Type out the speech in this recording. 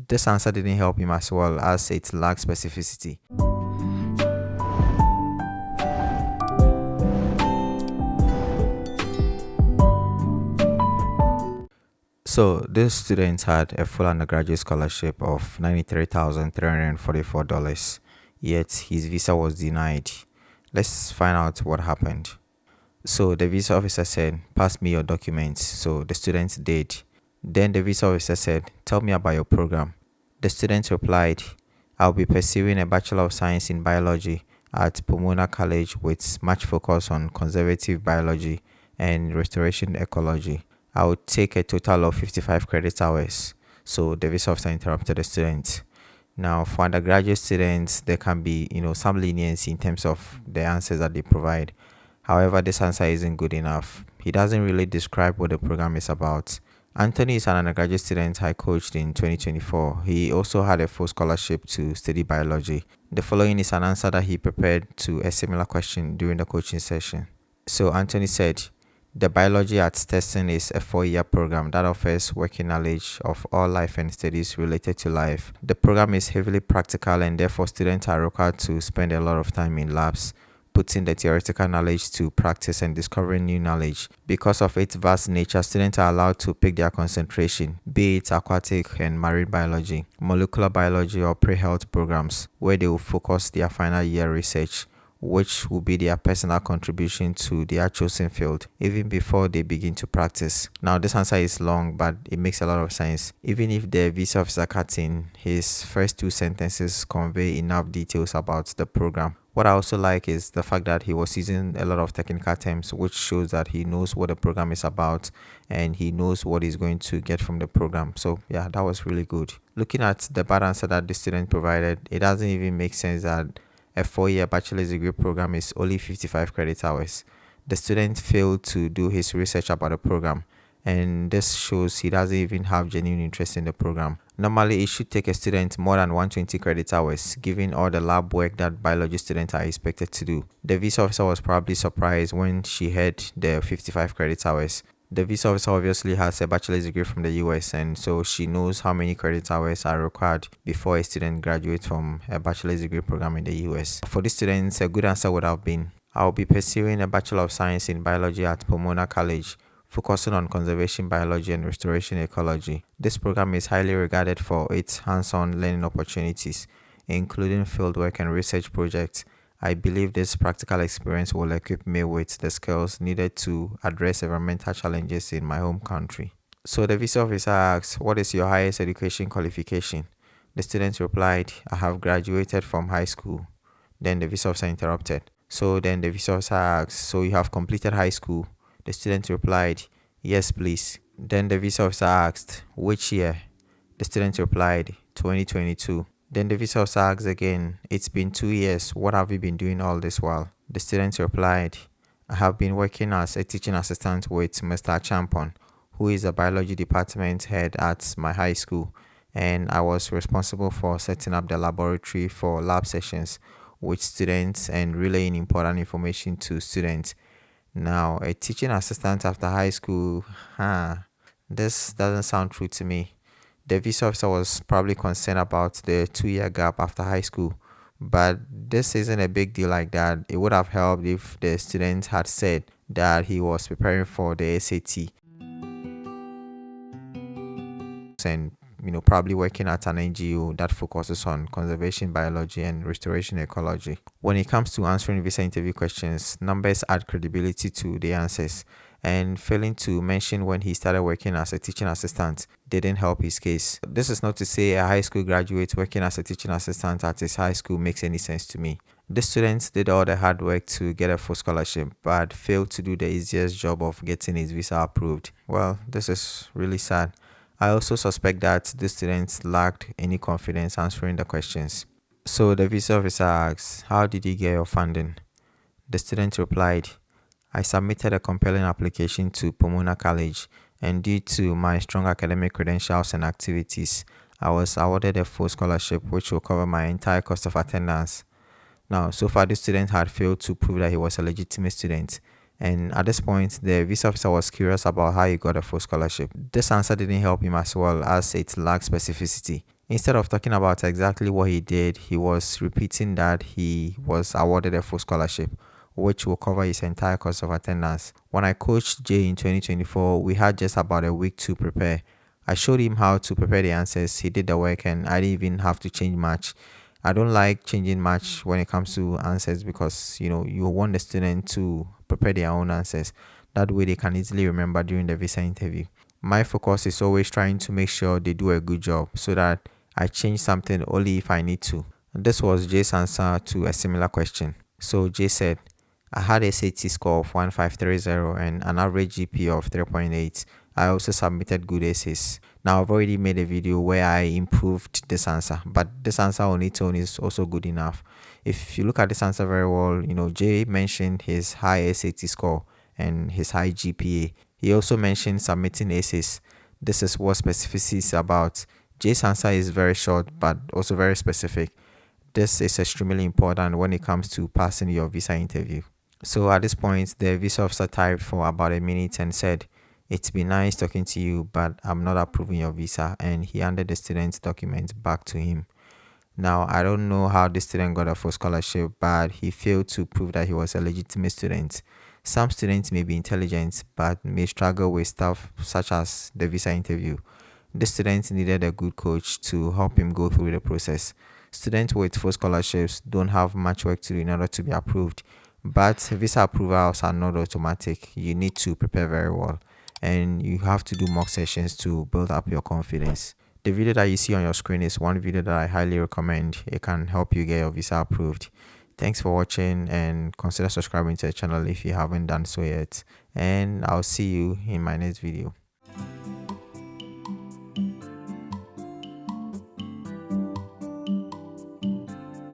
This answer didn't help him as well as it lacked specificity. So this student had a full undergraduate scholarship of $93,344, yet his visa was denied. Let's find out what happened. So the visa officer said, "Pass me your documents." So the student did. Then the visa officer said, "Tell me about your program." The student replied, "I'll be pursuing a Bachelor of Science in Biology at Pomona College with much focus on conservative biology and restoration ecology. I would take a total of 55 credit hours." So the visa officer interrupted the student. Now, for undergraduate students, there can be, some leniency in terms of the answers that they provide. However, this answer isn't good enough. He doesn't really describe what the program is about. Anthony is an undergraduate student I coached in 2024. He also had a full scholarship to study biology. The following is an answer that he prepared to a similar question during the coaching session. So Anthony said, "The biology at Stetson is a 4-year program that offers working knowledge of all life and studies related to life. The program is heavily practical and therefore students are required to spend a lot of time in labs, putting the theoretical knowledge to practice and discovering new knowledge. Because of its vast nature, students are allowed to pick their concentration, be it aquatic and marine biology, molecular biology or pre-health programs, where they will focus their final year research, which will be their personal contribution to their chosen field, even before they begin to practice." Now, this answer is long, but it makes a lot of sense. Even if the visa officer cut in, his first 2 sentences convey enough details about the program. What I also like is the fact that he was using a lot of technical terms, which shows that he knows what the program is about and he knows what he's going to get from the program. So yeah, that was really good. Looking at the bad answer that the student provided, it doesn't even make sense that a 4-year bachelor's degree program is only 55 credit hours. The student failed to do his research about the program, and this shows he doesn't even have genuine interest in the program. Normally, it should take a student more than 120 credit hours, given all the lab work that biology students are expected to do. The visa officer was probably surprised when she heard the 55 credit hours. The visa officer obviously has a bachelor's degree from the US, and so she knows how many credit hours are required before a student graduates from a bachelor's degree program in the US. For these students, a good answer would have been, "I'll be pursuing a Bachelor of Science in Biology at Pomona College, focusing on conservation biology and restoration ecology. This program is highly regarded for its hands-on learning opportunities, including fieldwork and research projects. I believe this practical experience will equip me with the skills needed to address environmental challenges in my home country." So the visa officer asked, "What is your highest education qualification?" The student replied, "I have graduated from high school." Then the visa officer interrupted. So then the visa officer asked, "So you have completed high school?" The student replied, "Yes, please." Then the visa officer asked, "Which year?" The student replied, 2022. Then the visa officer asked again, "It's been 2 years. What have you been doing all this while?" The student replied, "I have been working as a teaching assistant with Mr. Champon, who is a biology department head at my high school, and I was responsible for setting up the laboratory for lab sessions with students and relaying important information to students." Now, a teaching assistant after high school, this doesn't sound true to me. The visa officer was probably concerned about the 2-year gap after high school, but this isn't a big deal like that. It would have helped if the student had said that he was preparing for the SAT and probably working at an NGO that focuses on conservation biology and restoration ecology. When it comes to answering visa interview questions, numbers add credibility to the answers, and failing to mention when he started working as a teaching assistant didn't help his case. This is not to say a high school graduate working as a teaching assistant at his high school makes any sense to me. The student did all the hard work to get a full scholarship, but failed to do the easiest job of getting his visa approved. Well, this is really sad. I also suspect that the students lacked any confidence answering the questions. So the visa officer asks, "How did you get your funding?" The student replied, "I submitted a compelling application to Pomona College, and due to my strong academic credentials and activities, I was awarded a full scholarship which will cover my entire cost of attendance." Now, so far the student had failed to prove that he was a legitimate student, and at this point, the visa officer was curious about how he got a full scholarship. This answer didn't help him as well as it lacked specificity. Instead of talking about exactly what he did, he was repeating that he was awarded a full scholarship, which will cover his entire cost of attendance. When I coached Jay in 2024, we had just about a week to prepare. I showed him how to prepare the answers. He did the work, and I didn't even have to change much. I don't like changing much when it comes to answers because you want the student to prepare their own answers. That way they can easily remember during the visa interview. My focus is always trying to make sure they do a good job so that I change something only if I need to. This was Jay's answer to a similar question. So Jay said, I had a SAT score of 1530 and an average GPA of 3.8. I also submitted good essays. Now I've already made a video where I improved this answer, but this answer on its own is also good enough. If you look at this answer very well, Jay mentioned his high SAT score and his high GPA. He also mentioned submitting essays. This is what specificity is about. Jay's answer is very short but also very specific. This is extremely important when it comes to passing your visa interview. So at this point, the visa officer typed for about a minute and said, "It's been nice talking to you, but I'm not approving your visa." And he handed the student's documents back to him. Now, I don't know how the student got a full scholarship, but he failed to prove that he was a legitimate student. Some students may be intelligent, but may struggle with stuff such as the visa interview. The student needed a good coach to help him go through the process. Students with full scholarships don't have much work to do in order to be approved, but visa approvals are not automatic. You need to prepare very well, and you have to do mock sessions to build up your confidence. The video that you see on your screen is one video that I highly recommend. It can help you get your visa approved. Thanks for watching, and consider subscribing to the channel if you haven't done so yet. And I'll see you in my next video.